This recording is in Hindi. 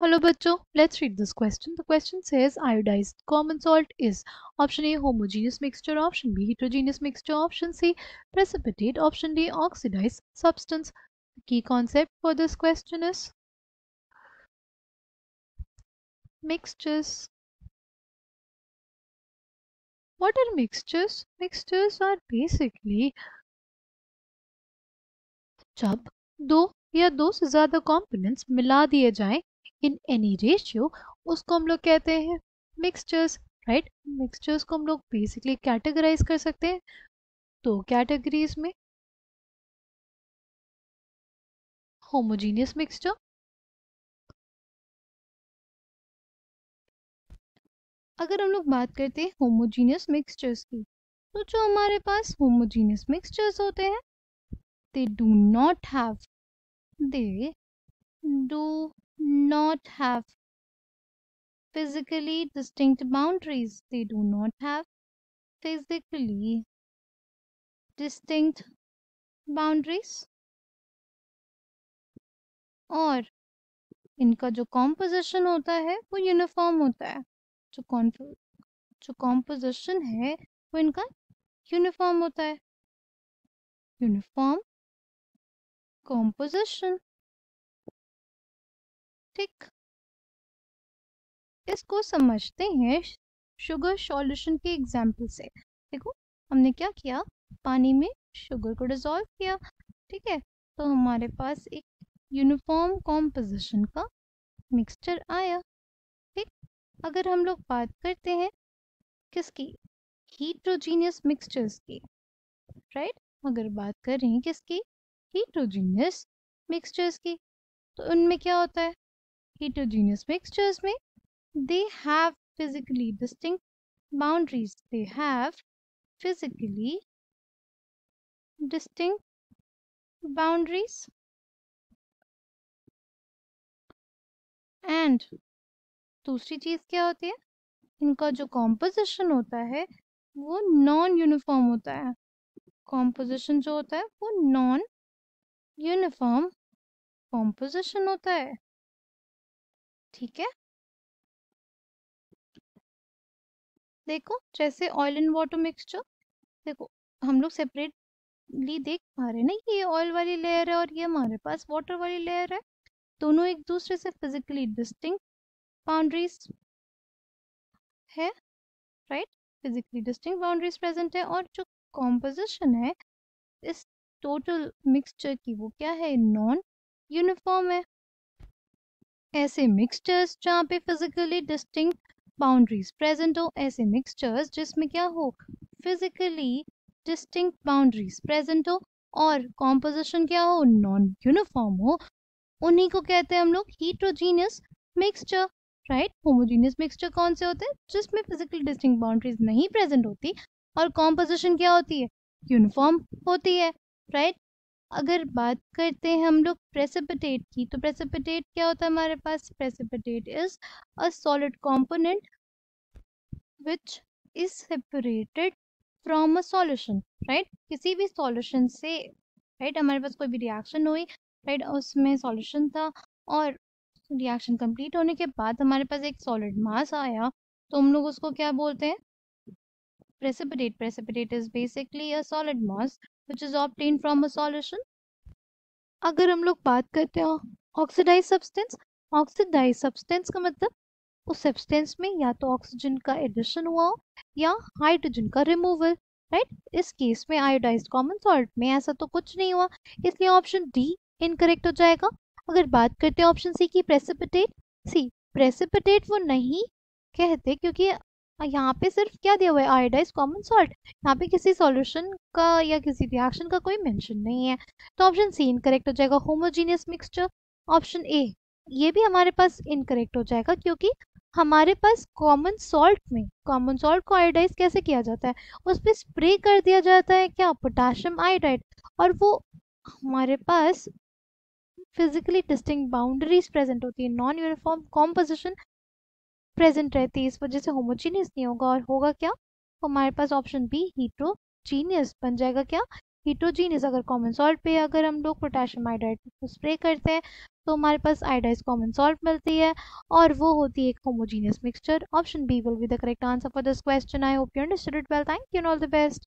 Hello बच्चों, let's read this question. The question says iodized common salt is option A homogeneous mixture, option B heterogeneous mixture, option C precipitate, option D oxidized substance. The key concept for this question is mixtures. What are mixtures? Mixtures are basically जब दो या दो से ज्यादा कंपोनेंट्स मिला दिए जाएं इन एनी रेशियो उसको हम लोग कहते हैं मिक्सचर्स, राइट। मिक्सचर्स को हम लोग बेसिकली कैटेगराइज कर सकते हैं दो कैटेगरीज में, होमोजीनियस मिक्सचर। अगर हम लोग बात करते हैं होमोजीनियस मिक्सचर्स की, तो जो हमारे पास होमोजीनियस मिक्सचर्स होते हैं they do not have physically distinct boundaries. They do not have physically distinct boundaries. और इनका जो कॉम्पोजिशन होता है वो यूनिफॉर्म होता है। जो कॉम्पोजिशन है वो इनका यूनिफॉर्म होता है, यूनिफॉर्म कॉम्पोजिशन। ठीक, इसको समझते हैं शुगर सॉल्यूशन के एग्जाम्पल से। देखो हमने क्या किया, पानी में शुगर को डिसॉल्व किया, ठीक है, तो हमारे पास एक यूनिफॉर्म कॉम्पोजिशन का मिक्सचर आया। ठीक, अगर हम लोग बात करते हैं किसकी, हीट्रोजीनियस मिक्सचर्स की, राइट। अगर बात कर रहे हैं किसकी, हीट्रोजीनियस मिक्सचर्स की, तो उनमें क्या होता है, हीट्रोजीनियस मिक्सचर्स में they have physically distinct boundaries. They have physically distinct boundaries and दूसरी चीज क्या होती है, इनका जो कॉम्पोजिशन होता है वो नॉन यूनिफॉर्म होता है। कॉम्पोजिशन जो होता है वो नॉन यूनिफॉर्म कॉम्पोजिशन होता है। ठीक है, देखो जैसे ऑयल एंड वाटर मिक्सचर, देखो हम लोग सेपरेटली देख पा रहे हैं ना, ये ऑयल वाली लेयर है और ये हमारे पास वाटर वाली लेयर है, दोनों एक दूसरे से फिजिकली डिस्टिंक्ट बाउंड्रीज है, right. Physically distinct boundaries present है और जो कॉम्पोजिशन है इस टोटल मिक्सचर की वो क्या है, नॉन यूनिफॉर्म है। ऐसे मिक्सचर्स जहाँ पे फिजिकली डिस्टिंक्ट बाउंड्रीज प्रेजेंट हो, ऐसे मिक्सचर्स जिसमें क्या हो, फिजिकली डिस्टिंक्ट बाउंड्रीज प्रेजेंट हो और कॉम्पोजिशन क्या हो, नॉन यूनिफॉर्म हो, उन्हीं को कहते हैं हम लोग हीट्रोजीनियस मिक्सचर, राइट। होमोजीनियस मिक्सचर कौन से होते हैं, जिसमें फिजिकली डिस्टिंक्ट बाउंड्रीज नहीं प्रेजेंट होती और कॉम्पोजिशन क्या होती है, यूनिफॉर्म होती है, राइट। अगर बात करते हैं हम लोग प्रेसिपिटेट की, तो प्रेसिपिटेट क्या होता है हमारे पास, precipitate is a solid component which is separated from a solution, right. किसी भी सॉल्यूशन से, राइट, हमारे पास कोई भी रिएक्शन हुई, राइट, उसमें सॉल्यूशन था और रिएक्शन कंप्लीट होने के बाद हमारे पास एक सॉलिड मास आया, तो हम लोग उसको क्या बोलते हैं, precipitate. Precipitate is basically a solid mass which is obtained from a solution. अगर हम लोग बात करते हैं ऑक्सीडाइज सब्सटेंस, ऑक्सीडाइज सब्सटेंस का मतलब उस सब्सटेंस में या तो ऑक्सीजन का एडिशन हुआ हो या हाइड्रोजन का रिमूवल, राइट। इस केस में आयोडाइज्ड कॉमन सॉल्ट में ऐसा तो कुछ नहीं हुआ, इसलिए ऑप्शन डी इनकरेक्ट हो जाएगा। अगर बात करते हैं ऑप्शन सी की, प्रेसिपिटेट, सी प्रेसिपिटेट वो नहीं कहते क्योंकि यहाँ पे सिर्फ क्या दिया हुआ है, आयोडाइज्ड कॉमन सॉल्ट, यहाँ पे किसी सॉल्यूशन का या किसी रिएक्शन का कोई मेंशन नहीं है, तो ऑप्शन सी इनकरेक्ट हो जाएगा, होमोजीनियस मिक्सचर। ऑप्शन ए ये भी हमारे पास इनकरेक्ट हो जाएगा क्योंकि हमारे पास कॉमन सॉल्ट में, कॉमन सॉल्ट को आयोडाइज कैसे किया जाता है, उस पर स्प्रे कर दिया जाता है क्या, पोटाशियम आयोडाइड, और वो हमारे पास फिजिकली डिस्टिंक्ट बाउंड्रीज प्रेजेंट होती है, नॉन यूनिफॉर्म कॉम्पोजिशन प्रेजेंट रहती है, इस वजह से होमोजीनियस नहीं होगा और होगा क्या, हमारे पास ऑप्शन बी हीट्रोजीनियस बन जाएगा क्या, हीटोजीनियस अगर कॉमन सॉल्ट पे अगर हम लोग पोटेशियम आयोडाइड को स्प्रे करते हैं तो हमारे पास आयोडाइज कॉमन सॉल्ट मिलती है और वो होती है एक homogeneous mixture. Option B will be the correct answer for this question. I hope you understood it well. Thank you and all the best.